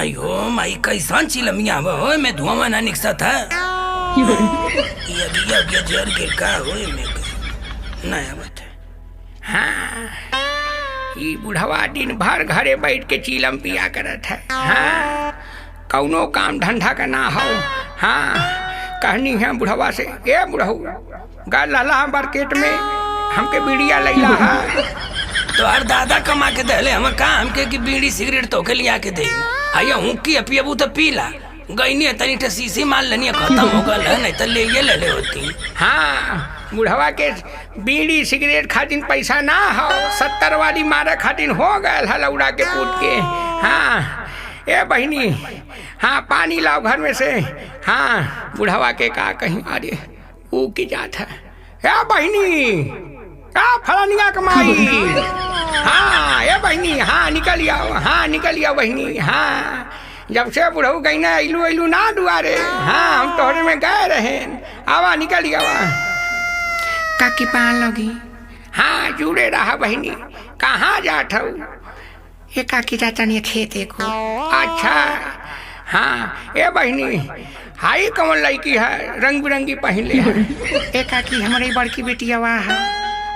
आई हो माई कैसन चिलमिया हो में धुआं ना निकसत है ये बिया जर के का होए में नया बात है। हाँ ये बुढ़वा दिन भर घरे बैठ के चीलम पिया करत है। हाँ कौनो काम धंधा का ना हो। हाँ कहनी है बुढ़वा से, ए बुढ़ऊ गा लाला मार्केट में हमके बीड़िया लैला है। तो हर दादा कमा के दहले हम का हमके की बीड़ी सिगरेट तो के लिया के दे आया हूँ की अपियबू तो पीला गईनी तनी टे शीशी माल लनी खत्म हो गल है नहीं तो ले होती। हाँ बुढ़वा के बीड़ी सिगरेट खातिन पैसा ना हो, 70 वाली मारे खातिन हो गए है लौड़ा के पूत के। हाँ ए बहनी हाँ पानी लाओ घर में से। हाँ बुढ़वा के का कहीं अरे ऊ की जात है। ए बहनी का फलानिया कमाई। हाँ ए बहनी हाँ निकल आओ, हाँ निकल आओ बहनी। हाँ जब से बुढ़ऊ गई ना अइलू ना दुआरे। हाँ हम तोहरे में गए रहे, आवा निकल आवा काकी पान लगी। हाँ जुड़े रहा बहनी, कहाँ जात हो? ये काकी जाता नहीं खेते को। अच्छा हाँ ए बहनी हाई कमल लड़की है रंग बिरंगी पहन ले है। ए काकी हमारी बड़की बेटिया है।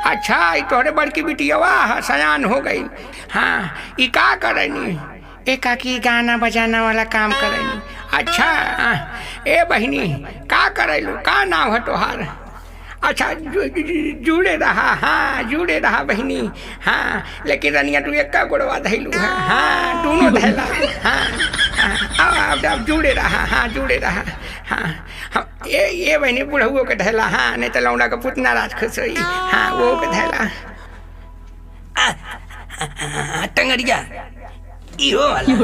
अच्छा ये तोहरे बड़की बेटिया है, सयान हो गई। हाँ ये का करनी? ए काकी गाना बजाना वाला काम करेनी। अच्छा ए बहनी का करेलू, का नाम है तोहार? अच्छा जुड़े रहा। हाँ जुड़े रहा बहनी। हाँ लेकिन रनिया तू एक का गोड़वा धैलू है। हाँ दोनों धैला। हाँ अब जुड़े रहा। हाँ जुड़े रहा। हाँ ये बहनी बुढ़ऊ के धैला। हाँ नहीं तो लौंडा का पुतना राज खुश हुई। हाँ वो के धैला टंगड़िया इहो वाला।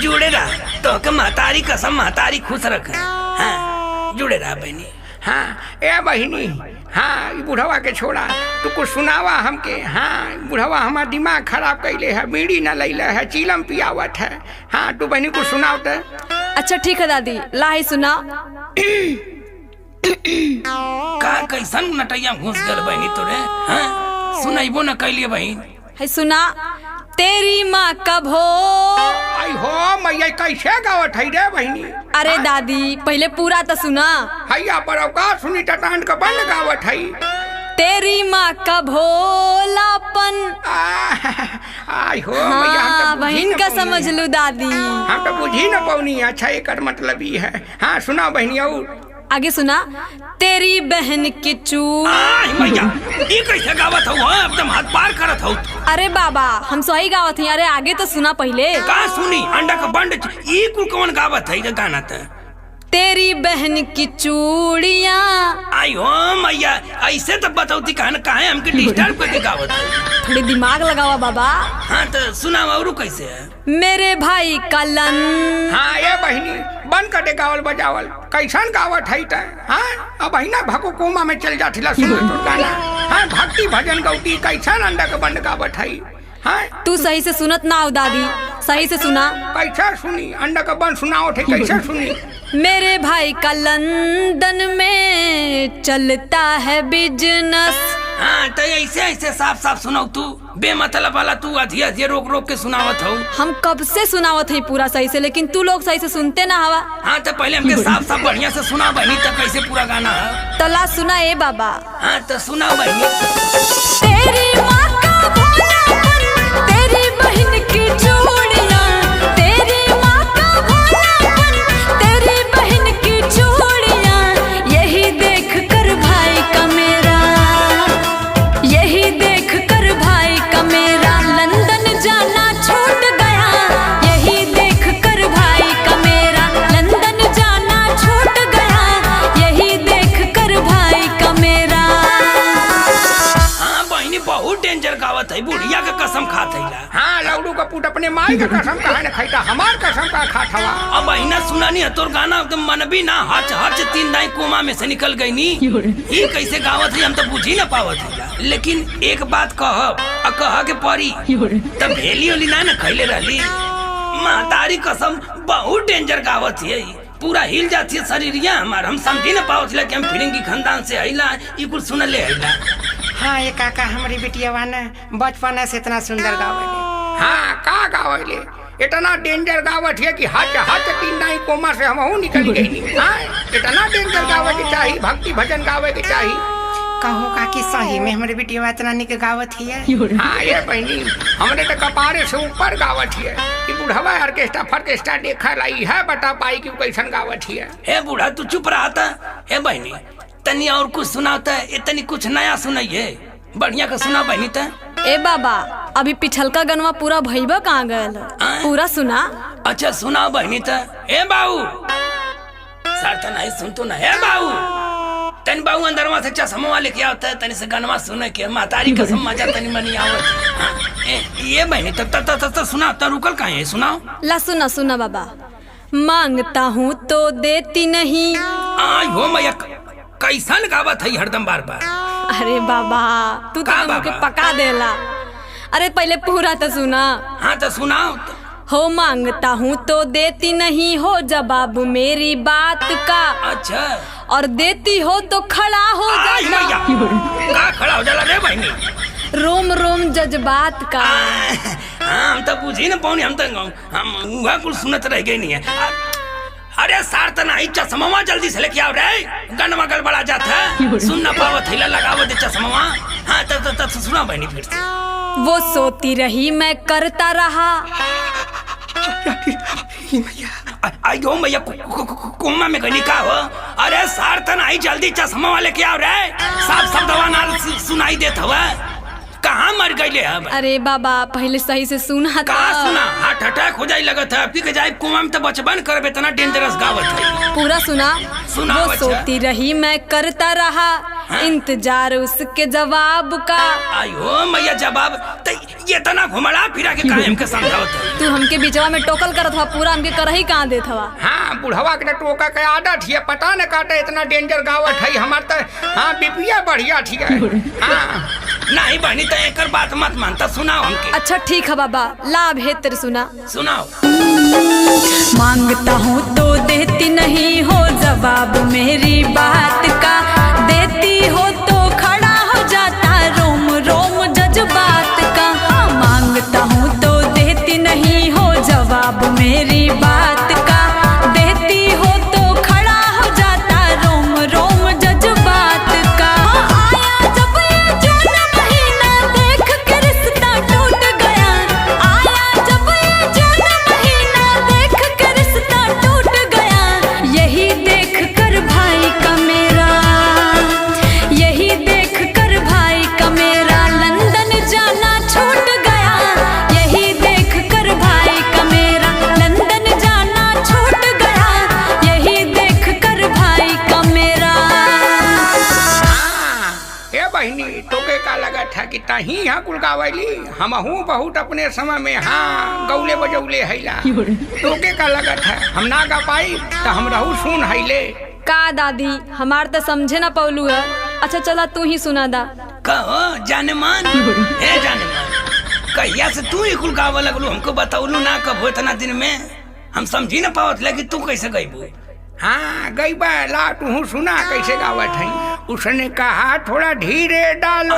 जुड़े रहा तो के महतारी कसम महतारी खुश रख। हाँ जुड़े रहा बहनी। हाँ ए बहनी हाँ बुढ़वा के छोड़ा तू कुछ सुनावा हमके। हाँ बुढ़वा हमार दिमाग खराब कैले है, बीड़ी न लैले है, चीलम पियावत है। हाँ तू बहनी कुछ सुनाओ तो। अच्छा ठीक है दादी लाई सुना। का कैसन नटैया घुस गल बहनी तोरे। हाँ सुनाइबो न कैलिए बहन। है सुना तेरी माँ कब हो। आई हो मैया कैसे गावत है रे बहनी? अरे दादी पहले पूरा तो सुना। हैया पर का सुनी टटान का बन गावत है। तेरी माँ का भोलापन। आई हो हाँ, मैया हम तो बहन का समझ लो दादी। हम तो बुझी न पौनी। अच्छा एक मतलब ही है। हाँ सुनाओ बहनी और आगे सुना। तेरी बहन की चूड़। मैया ये कैसे गावत हो? एकदम हाथ पार करत हो। अरे बाबा हम सही गावत हैं। अरे आगे तो सुना पहले। का सुनी अंडा का बंड ये कुल कौन गावत है ये गाना? तो तेरी बहन की चूड़ियाँ। आई हो मैया ऐसे तो बताओती कहे हमके डिस्टर्ब करके गावत है। थोड़ी दिमाग लगावा बाबा। हाँ तो सुना और कैसे है? मेरे भाई का लन। हाँ ये बहनी बन कटे गावल बजावल कैसन गावत है त। हाँ अब ना भको कोमा में चल जाती सुन तो गाना। हाँ भक्ति भजन गौती कैसन अंडा का बंड गावत है। हाँ तू सही से सुनत ना हो दादी, सही से सुना। कैसा सुनी अंडा का बंड सुनाओ थे कैसा सुनी? मेरे भाई का लंदन में चलता है बिजनेस। हाँ तो ऐसे ऐसे साफ साफ सुनाओ तू बेमतलब वाला। तू आधी आधी रोक रोक के सुनावत हो। हम कब से सुनावत है पूरा सही से, लेकिन तू लोग सही से सुनते ना हवा। हाँ तो पहले हमके साफ साफ बढ़िया से सुना बहनी तब कैसे पूरा गाना है। तला सुना ए बाबा। हाँ तो सुना बहनी। तेरी माँ का भोलापन, तेरी बहन की चूड़ियाँ। तेरी माँ का भोलापन, तेरी बहन की चूड़ियाँ। यही देख कर भाई का मेरा, यही देख कर भाई का मेरा लंदन जाना छूट गया। यही देख कर भाई का मेरा लंदन जाना छूट गया। यही देख कर भाई का मेरा। हाँ बहनी बहुत डेंजर गावत है, बुढ़िया का कसम खात है। हाँ लौडू का पुट अपने माई का कसम कहा न खाईता, हमार कसम का खात हवा। अब बहिना सुना नहीं है तोर गाना एकदम मन भी ना हच हच 3 दाई कोमा में से निकल गई नी। ये कैसे गावत है हम तो बुझी ना पावत है। लेकिन एक बात कह के परी तब भेली ओली ना खैले रहली। महतारी कसम बहुत डेंजर गावत है, पूरा हिल जाती है शरीरिया हमार। हम समझी ना पावत कि हम फिरंगी खानदान से आइला ये कुछ सुनले आइला। हाँ ये काका हमारी बेटिया वाना बचपन से इतना सुंदर गावले। हाँ का गावले इतना डेंजर गावत है कि हाथ हाथ 3 दाई कोमा से हमहू निकल गई। हाँ इतना डेंजर गावे के चाहिए, भक्ति भजन गावे के चाहिए। कहूँ काकी सही में हमारे बिटिया इतना निक गावत है। हाँ ये बहनी हमने तो कपारे से ऊपर गावत है कि बुढ़वा ऑर्केस्ट्रा फर्केस्ट्रा देखा लाई है, बता पाई कि कैसन गावत है। हे बूढ़ा तू चुप रहा था। हे बहनी तनी और कुछ सुनाता है, इतनी कुछ नया सुनाइए, बढ़िया का सुना बहनी त। ए बाबा अभी पिछलका गनवा पूरा भईबा कहाँ गयल पूरा सुना। अच्छा सुना बहनी त। हे बाबू सर तो नहीं सुन तो ना। हे बाबू तनी बाबू अंदरवा से चश्मा लेके आता है, तनी से गनवा सुने के मातारी कसम मजा तनी मनी आवत। ये बहनी तब सुना त रुकल काहे है, सुनाओ। ला सुना सुना बाबा। मांगता हूँ तो देती नहीं। आई हो मैया कैसन गावत है हरदम बार बार। अरे बाबा तू तो मुझे पका देला। अरे पहले पूरा तो सुना। हाँ तो सुनाओ। हो मांगता हूँ तो देती नहीं हो जवाब मेरी बात का। अच्छा और देती हो तो खड़ा हो जाता। का खड़ा हो जाला रे बहनी? रोम रोम जज्बात का। हम तो बुझी न पौनी, हम वह कुछ सुनत रह गई नहीं है। अरे सार तना चश्मा जल्दी से लेके आओ रे, गनमा गड़बड़ा जाता है, सुन न पावत हिला लगावत दे चश्मा। हाँ तो सुना बहनी फिर से। वो सोती रही मैं करता रहा। आयो मैया कोमा में गनी का हो। अरे सार तना जल्दी चश्मा वाले के आओ रे, साफ साफ दवा ना सुनाई देत हवा। कहाँ मर गई अब? अरे बाबा पहले सही से सुना था। कहाँ सुना? हार्ट अटैक हो जाए लगत है, पी के जाए कुआं में तो बचबन करबे, इतना डेंजरस गावत है। पूरा सुना। सुना वो सोती रही मैं करता रहा। हाँ? इंतजार उसके जवाब का। आयो मैया जवाब तो ये तना घुमड़ा फिरा के काहे हमके समझावत है? तू हमके बीचवा में टोकल करत हवा, पूरा हमके करही कहाँ देत हवा। हाँ बुढ़वा के टोका के आदत है, पता न काटे इतना डेंजर गावत है हमार तो। हाँ बिपिया बढ़िया ठीक है। हाँ नहीं बहनी तो एक बात मत मानता, सुनाओ हमके। अच्छा ठीक है बाबा, लाभ है तेरे सुना। सुनाओ। मांगता हूँ तो देती नहीं हो जवाब मेरी बात का। देती हो तो खड़ा हो जाता रोम रोम जज्बात का। मांगता हूँ तो देती नहीं हो जवाब मेरी बात का। देती हो तो खड़ा हो जाता रोम रोम जज्बात का। आया जब ये जून महीना देख के रिश्ता टूट गया। आया जब ये जून महीना देख के रिश्ता टूट गया। यही देख कर भाई का मेरा, यही देख कर भाई का मेरा लंदन जाना छूट गया। यही देख कर भाई का मेरा लंदन जाना छूट गया। यही देख कर भाई का मेरा। ए बहनी तोके का लगा था कि तही यहाँ कुल गावली, हमहू बहुत अपने समय में हाँ गौले बजौले हैला। तोके का लगा था हम ना गा पाई तो हम रहू सुन हैले। का दादी हमार तो समझे ना पौलू है। अच्छा चला तू ही सुना दा। कहो जाने मान। हे जाने मान कहिया से तू ही कुल गावे लगलू, हमको बताउलू ना कब इतना दिन में हम समझी ना पावत लगी तू कैसे गईबू। हाँ गई बा ला तू सुना कैसे गावत है। उसने कहा थोड़ा धीरे डालो।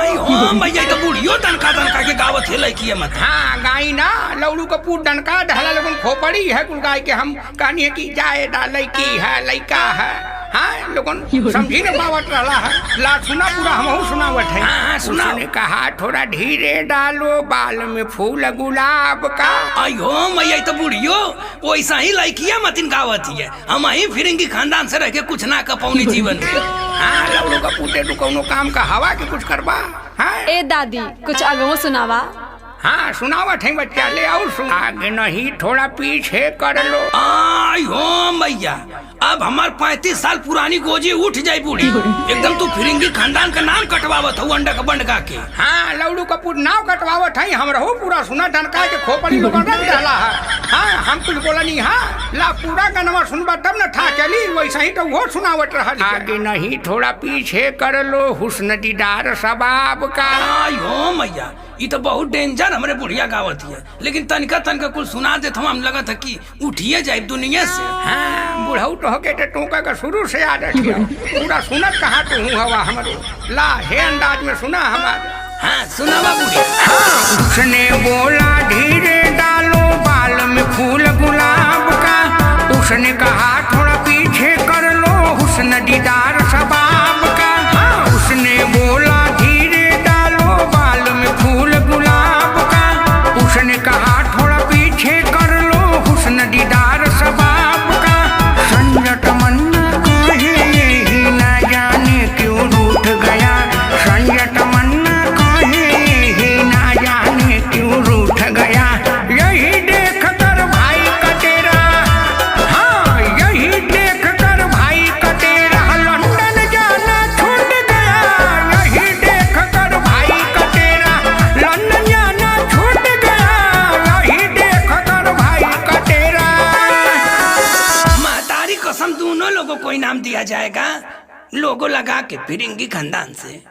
भैया तो बूढ़ियो दनका दनका के गावत है लड़की मत। हाँ गाई ना लौड़ू का पूत डनका ढला लोगन खोपड़ी है कुल गाय के। हम कहनी है कि जाए डा लड़की है लड़का है। हाँ लोगन समझी न पावत रहा है। ला सुना पूरा हमहू सुनावत है। हाँ सुना। उसने कहा थोड़ा धीरे डालो बाल में फूल गुलाब का। आयो मैया तो बूढ़ियो वैसा ही लड़किया मतिन गावत है। हम ही फिरेंगी खानदान से रह के कुछ ना कपौनी जीवन में। हाँ लौड़ू का पूते तू कौनो काम का हवा के कुछ करबा। हाँ ए दादी कुछ अगवो सुनावा। हाँ सुनावत है बच्चा ले और सुन। आगे नहीं थोड़ा पीछे कर लो। आयो मैया अब हमार 35 साल पुरानी गोजी उठ जाई बूढ़ी। एकदम तू फिरंगी खानदान का नाम कटवावत हो अंडा का बंडका के। हाँ लौड़ू कपूर नाव कटवावत है हम रहो पूरा सुना डनका के खोपड़ी लोग रख डाला है। हाँ हम कुछ बोला नहीं। हाँ ला पूरा गाना सुनबा तब न था चली वैसा ही तो वो सुनावट रहा। आगे नहीं थोड़ा पीछे कर लो हुस्न दीदार सबाब का। आयो मैया ये तो बहुत डेंजर हमरे बुढ़िया गावत है, लेकिन तनका तनका कुछ सुना देत हम लगा था कि उठिए जाए दुनिया से। हाँ बुढ़ऊ तो होके तो टोका का शुरू से आदत है पूरा सुनत कहाँ तो हूँ हवा हमारो। ला हे अंदाज में सुना हमारे। हाँ सुनावा बुढ़िया। हाँ उसने बोला धीरे डालो बाल में फूल गुलाब का। उसने कहा थोड़ा पीछे कर लो हुस्न दीदार शबाब का। हाँ, उसने बोला धीरे डालो बाल में फूल गुलाब का। उसने कहा थोड़ा पीछे कर लो हुस्न दीदार शबाब का। संजय तमन्ना कहे यही ना जाने क्यों रूठ गया। संजय तमन्ना कहे यही ना जाने क्यों रूठ गया। यही देख कर भाई का तेरा, हाँ यही देख कर भाई का तेरा लंदन जाना छूट गया। यही देख कर भाई का तेरा लंदन जाना छूट गया। यही देख कर भाई का तेरा। महतारी कसम दोनों लोगों को इनाम दिया जाएगा, लोगो लगा के फिरेंगी खानदान से।